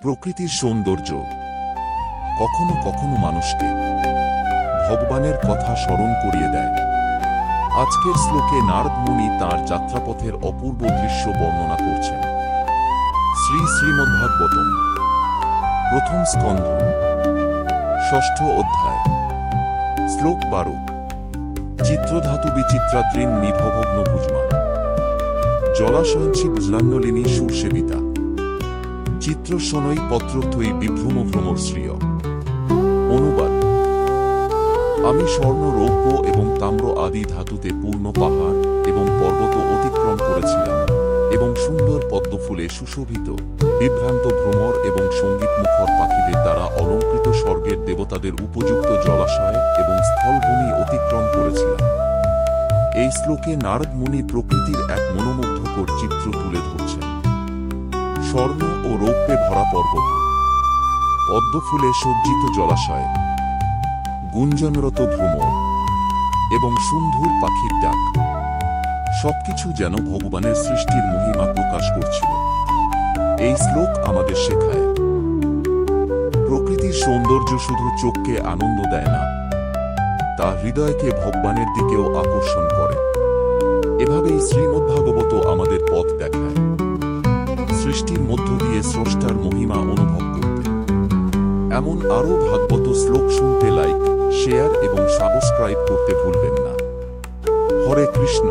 প্রকৃতির সৌন্দর্য কখনো কখনো মানুষকে ভগবানের কথা স্মরণ করিয়ে দেয়। আজকের শ্লোকে নারদ মুনি তাঁর যাত্রাপথের অপূর্ব দৃশ্য বর্ণনা করছেন। শ্রীমদ্ভাগবতম প্রথম স্কন্ধ ষষ্ঠ অধ্যায় শ্লোক 12। চিত্রধাতু বিচিত্রাদ্রিন নিভভগ্ন ভুজমান জলাশয়ঞ্চি বুজলান্নলিনী সুরসেবিতা চিত্রশনৈ পত্রথৈ বিভ্রম ভ্রমর শ্রিয়। অনুবাদ: আমি স্বর্ণ, রৌপ্য এবং তাম্র আদি ধাতুতে পূর্ণ পাহাড় এবং পর্বত অতিক্রম করেছিলাম এবং সুন্দর পদ্মফুলে সুশোভিত বিভ্রান্ত ভ্রমর এবং সঙ্গীতমুখর পাখিদের দ্বারা অলঙ্কৃত স্বর্গের দেবতাদের উপযুক্ত জলাশয় এবং স্থলভূমি অতিক্রম করেছিলাম। এই শ্লোকে নারদ মুনি প্রকৃতির এক মনোমুগ্ধকর চিত্র তুলে ধরছেন। স্বর্ণ ও রৌপ্যে ভরা পর্বত, পদ্মফুলে সজ্জিত জলাশয়, গুঞ্জনরত ভ্রমর এবং সুন্দর পাখির ডাক, সবকিছু যেন ভগবানের সৃষ্টির মহিমা প্রকাশ করছিল। এই শ্লোক আমাদের শেখায়, প্রকৃতির সৌন্দর্য শুধু চোখকে আনন্দ দেয় না, তা হৃদয়কে ভগবানের দিকেও আকর্ষণ করে। এভাবেই শ্রীমদ্ভাগবত আমাদের পথ দেখায়, সৃষ্টির মধ্য দিয়ে স্রষ্টার মহিমা অনুভব করতে। এমন আরও ভাগবত শ্লোক শুনতে লাইক, শেয়ার এবং সাবস্ক্রাইব করতে ভুলবেন না। হরে কৃষ্ণ।